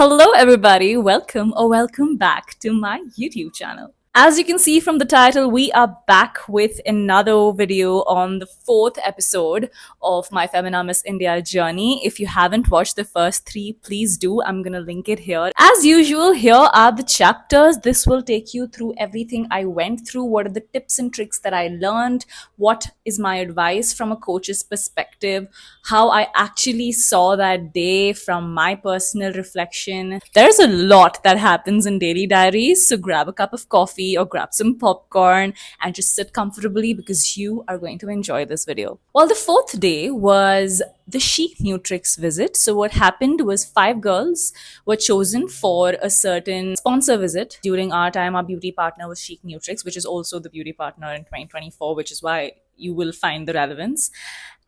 Hello, everybody. Welcome or welcome back to my YouTube channel. As you can see from the title, we are back with another video on the fourth episode of my Femina Miss India journey. If you haven't watched the first three, please do. I'm gonna link it here. As usual, here are the chapters. This will take you through everything I went through. What are the tips and tricks that I learned? What is my advice from a coach's perspective? How I actually saw that day from my personal reflection. There's a lot that happens in daily diaries, so grab a cup of coffee or grab some popcorn and just sit comfortably because you are going to enjoy this video. Well, the fourth day was the Chic Nutrix visit. So what happened was 5 girls were chosen for a certain sponsor visit. During our time, our beauty partner was Chic Nutrix, which is also the beauty partner in 2024, which is why you will find the relevance.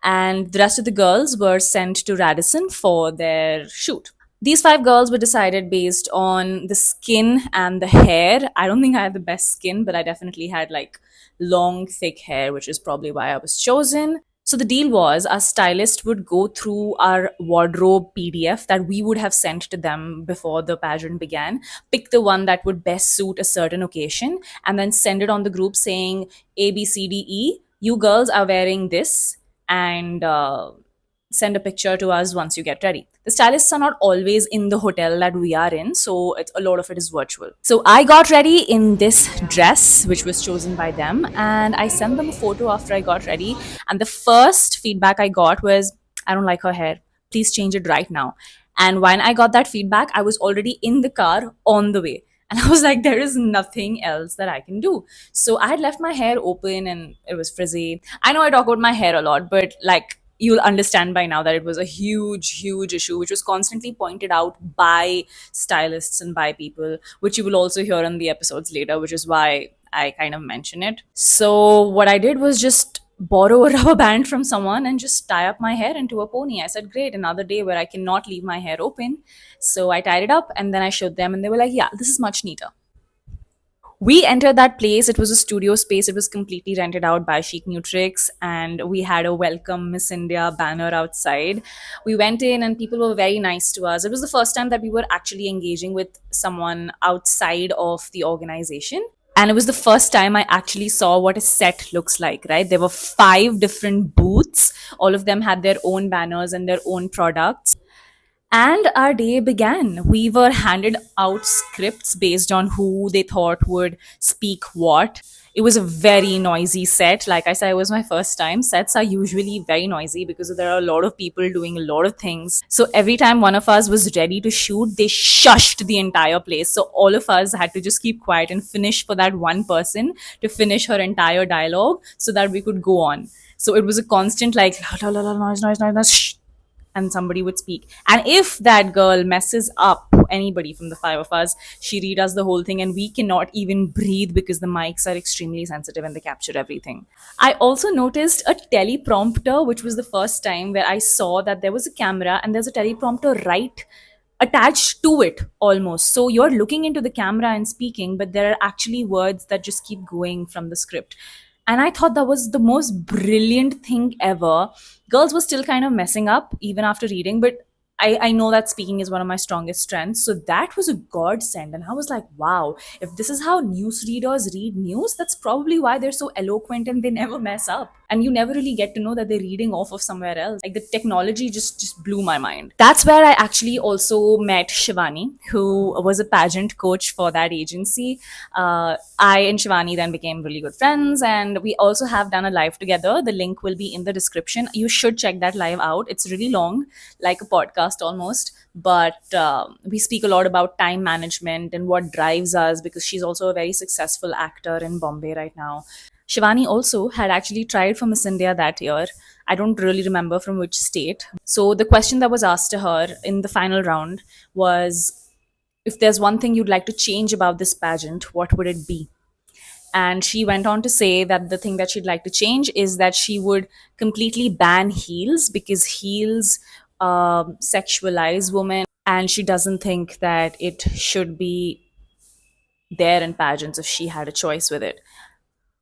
And the rest of the girls were sent to Radisson for their shoot. These 5 girls were decided based on the skin and the hair. I don't think I had the best skin, but I definitely had like long, thick hair, which is probably why I was chosen. So the deal was our stylist would go through our wardrobe PDF that we would have sent to them before the pageant began, pick the one that would best suit a certain occasion, and then send it on the group saying A, B, C, D, E. You girls are wearing this, and send a picture to us once you get ready. The stylists are not always in the hotel that we are in, so a lot of it is virtual. So I got ready in this dress, which was chosen by them, and I sent them a photo after I got ready. And the first feedback I got was, I don't like her hair. Please change it right now. And when I got that feedback, I was already in the car on the way. And I was like, there is nothing else that I can do. So I had left my hair open and it was frizzy. I know I talk about my hair a lot, but like, you'll understand by now that it was a huge issue which was constantly pointed out by stylists and by people, which you will also hear in the episodes later, which is why I kind of mention it. So what I did was just borrow a rubber band from someone and just tie up my hair into a pony. I said, great, another day where I cannot leave my hair open. So I tied it up and then I showed them and they were like, yeah, this is much neater. We entered that place. It was a studio space. It was completely rented out by Chic Nutrix, and we had a welcome Miss India banner outside. We went in, and people were very nice to us. It was the first time that we were actually engaging with someone outside of the organization. And it was the first time I actually saw what a set looks like, right? There were 5 different booths. All of them had their own banners and their own products. And our day began. We were handed out scripts based on who they thought would speak what. It was a very noisy set. Like I said, it was my first time. Sets are usually very noisy because there are a lot of people doing a lot of things. So every time one of us was ready to shoot, they shushed the entire place. So all of us had to just keep quiet and finish for that one person to finish her entire dialogue so that we could go on. So it was a constant like la, la, la, la, noise, shh, and somebody would speak. And if that girl messes up anybody from the 5 of us, she redoes the whole thing and we cannot even breathe because the mics are extremely sensitive and they capture everything. I also noticed a teleprompter, which was the first time where I saw that there was a camera and there's a teleprompter right attached to it almost. So you're looking into the camera and speaking, but there are actually words that just keep going from the script. And I thought that was the most brilliant thing ever. Girls were still kind of messing up even after reading, but I know that speaking is one of my strongest strengths. So that was a godsend. And I was like, wow, if this is how news readers read news, that's probably why they're so eloquent and they never mess up. And you never really get to know that they're reading off of somewhere else. Like the technology just blew my mind. That's where I actually also met Shivani, who was a pageant coach for that agency. I and Shivani then became really good friends, and we also have done a live together. The link will be in the description. You should check that live out. It's really long, like a podcast almost, but we speak a lot about time management and what drives us because she's also a very successful actor in Bombay right now. Shivani also had actually tried for Miss India that year. I don't really remember from which state. So the question that was asked to her in the final round was, if there's one thing you'd like to change about this pageant, what would it be? And she went on to say that the thing that she'd like to change is that she would completely ban heels because heels sexualize women, and she doesn't think that it should be there in pageants if she had a choice with it.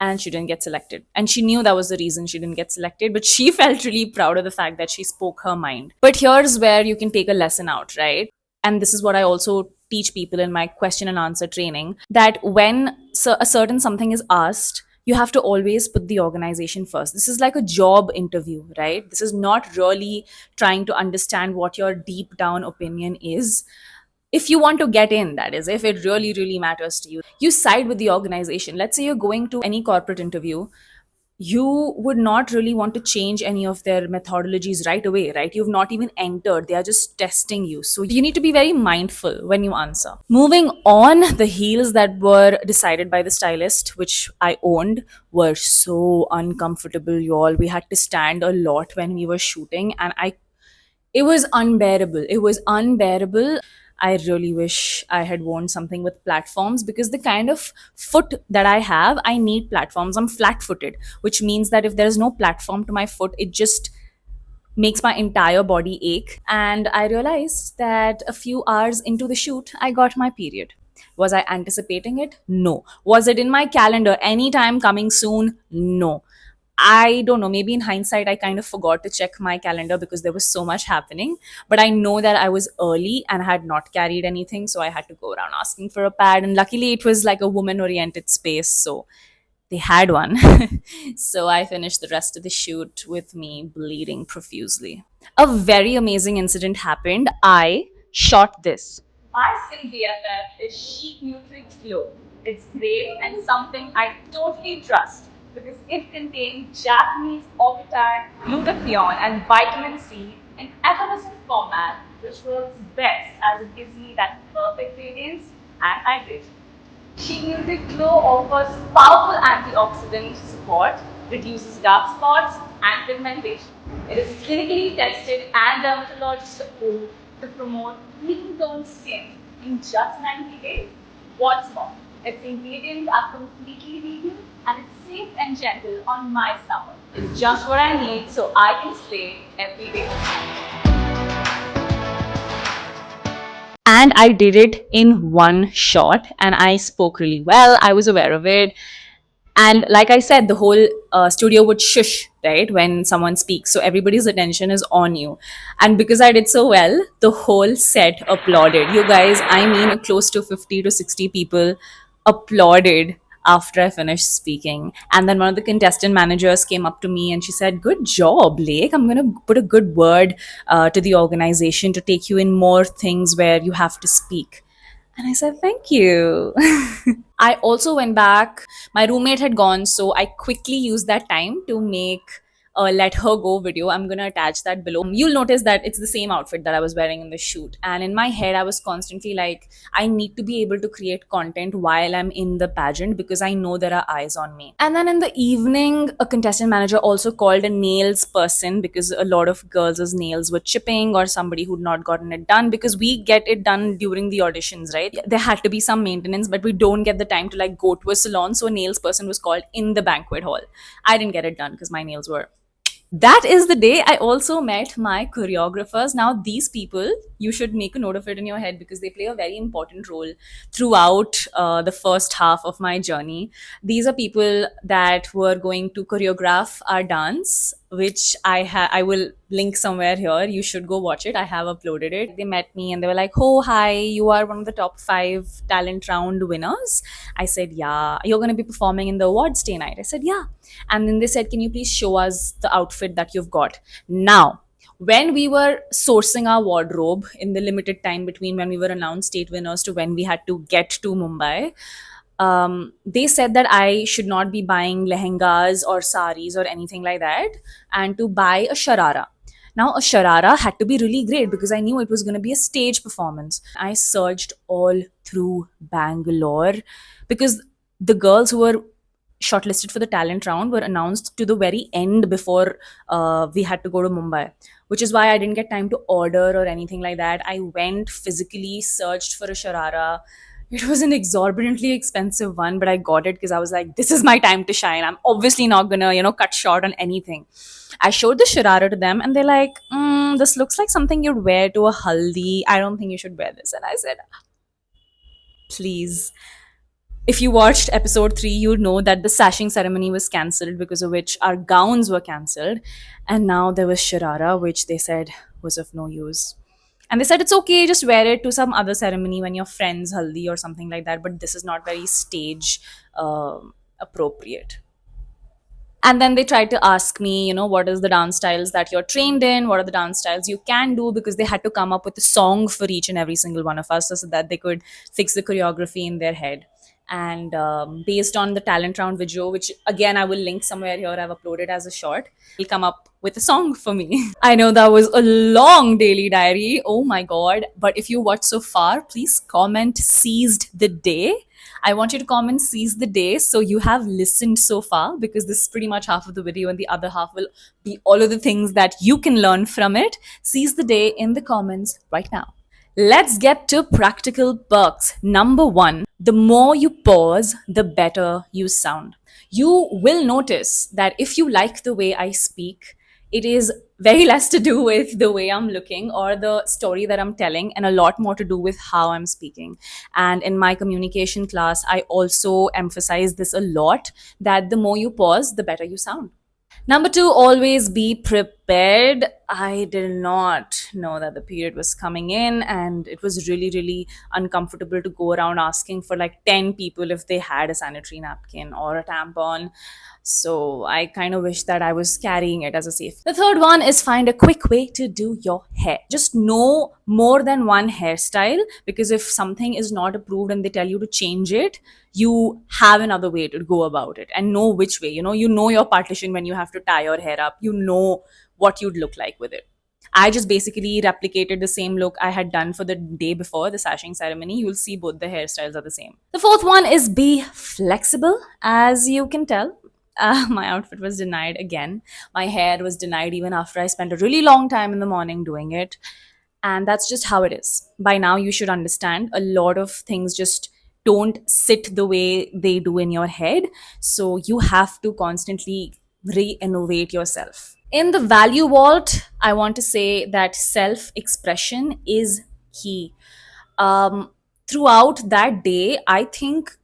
And she didn't get selected. And she knew that was the reason she didn't get selected, but she felt really proud of the fact that she spoke her mind. But here's where you can take a lesson out, right? and this is what I also teach people in my question and answer training, that when a certain something is asked, you have to always put the organization first. This is like a job interview, right? This is not really trying to understand what your deep down opinion is. If you want to get in, that is, if it really really matters to you, you side with the organization. Let's say you're going to any corporate interview, you would not really want to change any of their methodologies right away, right? You've not even entered, they are just testing you, so you need to be very mindful when you answer. Moving on, the heels that were decided by the stylist, which I owned, were so uncomfortable, y'all. We had to stand a lot when we were shooting, and I it was unbearable. It was unbearable. I really wish I had worn something with platforms, because the kind of foot that I have, I need platforms. I'm flat footed, which means that if there's no platform to my foot, it just makes my entire body ache. And I realized that a few hours into the shoot, I got my period. Was I anticipating it? No. Was it in my calendar anytime coming soon? No. I don't know, maybe in hindsight, I kind of forgot to check my calendar because there was so much happening. But I know that I was early and I had not carried anything. So I had to go around asking for a pad. And luckily, it was like a woman oriented space. So they had one. So I finished the rest of the shoot with me bleeding profusely. A very amazing incident happened. I shot this. My skin BFF is Chic Nutrix Glow. It's great and something I totally trust because it contains Japanese octane, glutathione, and vitamin C in effervescent format, which works best as it gives me that perfect radiance and hydration. Sheenutic Glow offers powerful antioxidant support, reduces dark spots and pigmentation. It is clinically tested and dermatologist approved to promote clean toned skin in just 90 days. What's more, its ingredients are completely vegan and it's safe and gentle on my stomach. It's just what I need so I can slay every day. And I did it in one shot, and I spoke really well. I was aware of it. And like I said, the whole studio would shush, right, when someone speaks. So everybody's attention is on you. And because I did so well, the whole set applauded. You guys, I mean, close to 50 to 60 people applauded after I finished speaking. And then one of the contestant managers came up to me and she said, "Good job, Lake. I'm going to put a good word to the organization to take you in more things where you have to speak." And I said, "Thank you." I also went back. My roommate had gone, so I quickly used that time to make a Let Her Go video. I'm gonna attach that below. You'll notice that it's the same outfit that I was wearing in the shoot. And in my head, I was constantly like, I need to be able to create content while I'm in the pageant because I know there are eyes on me. And then in the evening, a contestant manager also called a nails person because a lot of girls' nails were chipping or somebody who'd not gotten it done, because we get it done during the auditions, right? There had to be some maintenance, but we don't get the time to like go to a salon. So a nails person was called in the banquet hall. I didn't get it done because my nails were. That is the day I also met my choreographers. Now, these people, you should make a note of it in your head because they play a very important role throughout the first half of my journey. These are people that were going to choreograph our dance, which I will link somewhere here. You should go watch it. I have uploaded it. They met me and they were like, "Oh, hi, you are one of the top 5 talent round winners." I said, "Yeah." "You're going to be performing in the awards day night?" I said, "Yeah." And then they said, "Can you please show us the outfit that you've got?" Now, when we were sourcing our wardrobe in the limited time between when we were announced state winners to when we had to get to Mumbai, they said that I should not be buying lehengas or saris or anything like that, and to buy a sharara. Now, a sharara had to be really great because I knew it was going to be a stage performance. I searched all through Bangalore because the girls who were shortlisted for the talent round were announced to the very end before we had to go to Mumbai, which is why I didn't get time to order or anything like that. I went physically, searched for a sharara. It was an exorbitantly expensive one, but I got it because I was like, this is my time to shine. I'm obviously not gonna, cut short on anything. I showed the sharara to them and they're like, this looks like something you'd wear to a haldi. I don't think you should wear this. And I said, please. If you watched episode 3, you'd know that the sashing ceremony was cancelled, because of which our gowns were cancelled. And now there was sharara, which they said was of no use. And they said it's okay, just wear it to some other ceremony when your friend's haldi or something like that, but this is not very stage appropriate. And then they tried to ask me, what is the dance styles that you're trained in, what are the dance styles you can do, because they had to come up with a song for each and every single one of us, so that they could fix the choreography in their head. And based on the talent round video, which again I will link somewhere here, I've uploaded as a short, will come up with a song for me. I know that was a long daily diary, oh my god, but if you watched so far, please comment seized the day. I want you to comment seize the day, so you have listened so far, because this is pretty much half of the video and the other half will be all of the things that you can learn from it. Seize the day in the comments right now. Let's get to practical perks. Number one, the more you pause, the better you sound. You will notice that if you like the way I speak, it is very less to do with the way I'm looking or the story that I'm telling, and a lot more to do with how I'm speaking. And in my communication class, I also emphasize this a lot, that the more you pause, the better you sound. Number two, always be prepared. I did not know that the period was coming in, and it was really, really uncomfortable to go around asking for like 10 people if they had a sanitary napkin or a tampon. So I kind of wish that I was carrying it as a safe. The third one is find a quick way to do your hair. Just know more than one hairstyle, because if something is not approved and they tell you to change it, you have another way to go about it, and know which way. You know your partition when you have to tie your hair up. You know what you'd look like with it. I just basically replicated the same look I had done for the day before the sashing ceremony. You'll see both the hairstyles are the same. The fourth one is be flexible. As you can tell, my outfit was denied again. My hair was denied even after I spent a really long time in the morning doing it. And that's just how it is. By now, you should understand a lot of things just don't sit the way they do in your head. So you have to constantly re innovate yourself. In the value vault, I want to say that self expression is key. Throughout that day, I think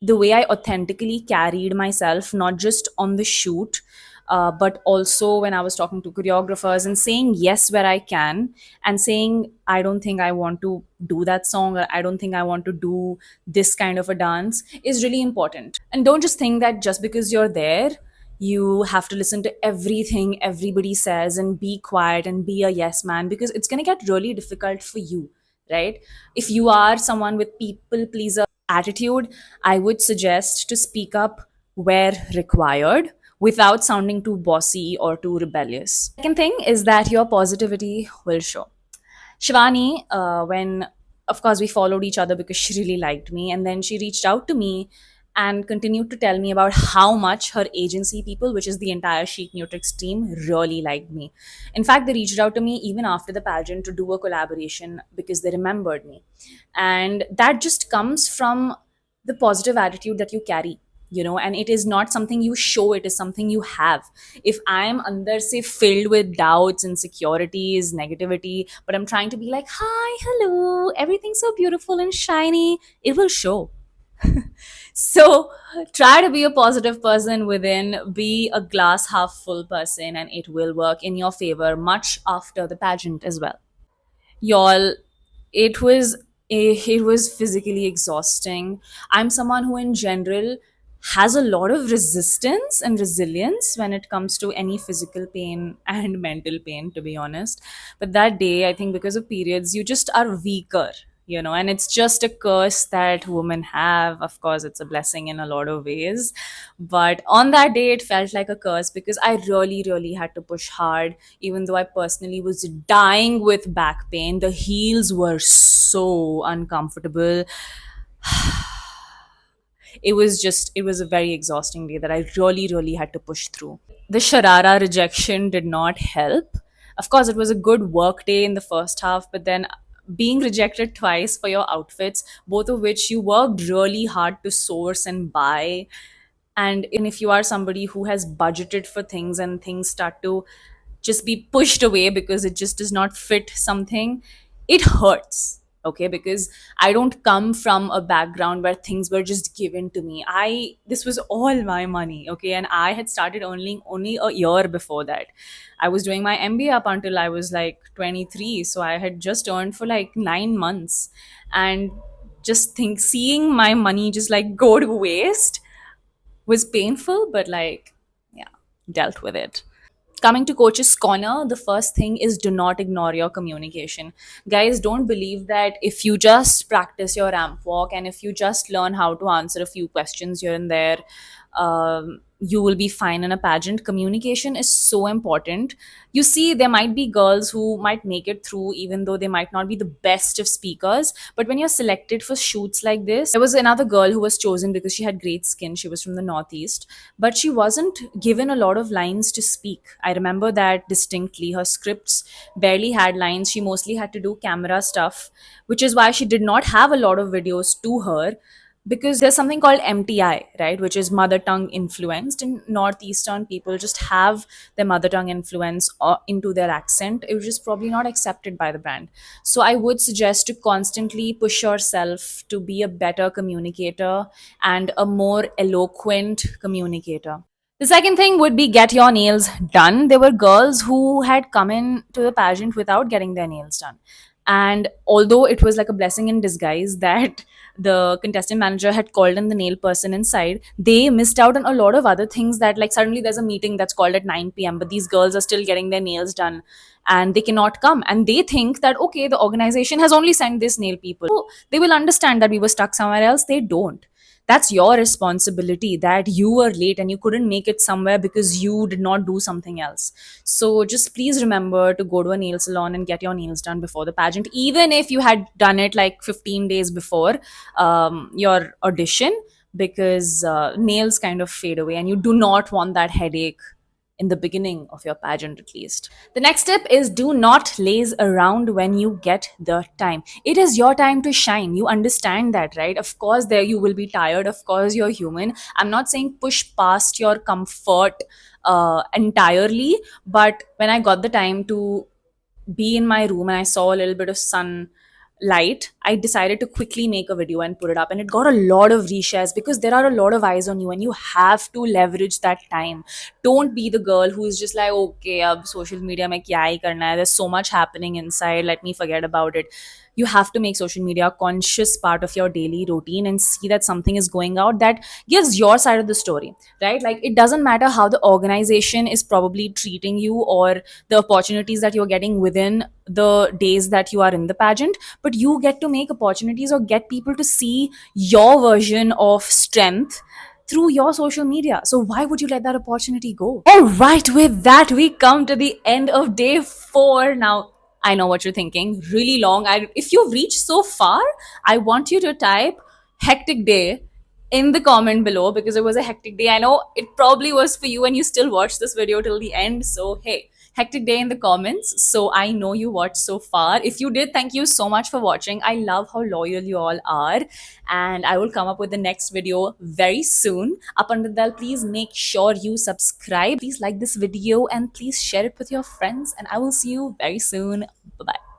the way I authentically carried myself, not just on the shoot, but also when I was talking to choreographers and saying yes where I can, and saying, I don't think I want to do that song, or I don't think I want to do this kind of a dance, is really important. And don't just think that just because you're there, you have to listen to everything everybody says and be quiet and be a yes man, because it's going to get really difficult for you, right? If you are someone with people pleaser attitude, I would suggest to speak up where required without sounding too bossy or too rebellious. Second thing is that your positivity will show. Shivani, when of course we followed each other because she really liked me, and then she reached out to me and continued to tell me about how much her agency people, which is the entire Chic Nutrix team, really liked me. In fact, they reached out to me even after the pageant to do a collaboration because they remembered me. And that just comes from the positive attitude that you carry, and it is not something you show, it is something you have. If I am under, say, filled with doubts, insecurities, negativity, but I'm trying to be like, hi, hello, everything's so beautiful and shiny, it will show. So try to be a positive person within, be a glass half full person, and it will work in your favor much after the pageant as well. Y'all, it was physically exhausting. I'm someone who in general has a lot of resistance and resilience when it comes to any physical pain and mental pain, to be honest. But that day, I think because of periods, you just are weaker, and it's just a curse that women have. Of course, it's a blessing in a lot of ways, but on that day it felt like a curse because I really, really had to push hard. Even though I personally was dying with back pain, the heels were so uncomfortable. It was a very exhausting day that I really, really had to push through. The Sharara rejection did not help. Of course, it was a good work day in the first half, but then being rejected twice for your outfits, both of which you worked really hard to source and buy. And if you are somebody who has budgeted for things and things start to just be pushed away because it just does not fit something, it hurts. okay, because I don't come from a background where things were just given to me. I This was all my money, okay, and I had started earning only a year before that. I was doing my MBA up until I was like 23, so I had just earned for like 9 months. And just think seeing my money just like go to waste was painful, but like, yeah, dealt with it. Coming to Coach's Corner, the first thing is do not ignore your communication. Guys, don't believe that if you just practice your ramp walk and if you just learn how to answer a few questions here and there, you will be fine in a pageant. Communication is so important. You see, there might be girls who might make it through even though they might not be the best of speakers. But when you're selected for shoots like this, there was another girl who was chosen because she had great skin. She was from the Northeast, but she wasn't given a lot of lines to speak. I remember that distinctly. Her scripts barely had lines. She mostly had to do camera stuff, which is why she did not have a lot of videos to her, because there's something called MTI, right, which is mother tongue influenced. And Northeastern people just have their mother tongue influence into their accent, which is probably not accepted by the brand. So I would suggest to constantly push yourself to be a better communicator and a more eloquent communicator. The second thing would be get your nails done. There were girls who had come in to the pageant without getting their nails done. And although it was like a blessing in disguise that the contestant manager had called in the nail person inside, they missed out on a lot of other things. That, like, suddenly there's a meeting that's called at 9 p.m., but these girls are still getting their nails done and they cannot come. And they think that, okay, the organization has only sent this nail people. So they will understand that we were stuck somewhere else. They don't. That's your responsibility that you were late and you couldn't make it somewhere because you did not do something else. So just please remember to go to a nail salon and get your nails done before the pageant, even if you had done it like 15 days before your audition, because nails kind of fade away and you do not want that headache in the beginning of your pageant, at least. The next tip is do not laze around when you get the time. It is your time to shine. You understand that, right? Of course, there you will be tired. Of course, you're human. I'm not saying push past your comfort entirely, but when I got the time to be in my room and I saw a little bit of sun light, I decided to quickly make a video and put it up. And it got a lot of reshares because there are a lot of eyes on you and you have to leverage that time. Don't be the girl who is just like, okay, ab social media mein kya hi karna hai? There's so much happening inside. Let me forget about it. You have to make social media a conscious part of your daily routine and see that something is going out that gives your side of the story, right? Like, it doesn't matter how the organization is probably treating you or the opportunities that you're getting within the days that you are in the pageant, but you get to make opportunities or get people to see your version of strength through your social media. So why would you let that opportunity go? All right, with that, we come to the end of day 4. Now, I know what you're thinking. Really long. If you've reached so far, I want you to type hectic day in the comment below, because it was a hectic day. I know it probably was for you and you still watched this video till the end. So, hey, hectic day in the comments. So I know you watched so far. If you did, thank you so much for watching. I love how loyal you all are. And I will come up with the next video very soon. Up until that, please make sure you subscribe. Please like this video and please share it with your friends. And I will see you very soon. Bye bye.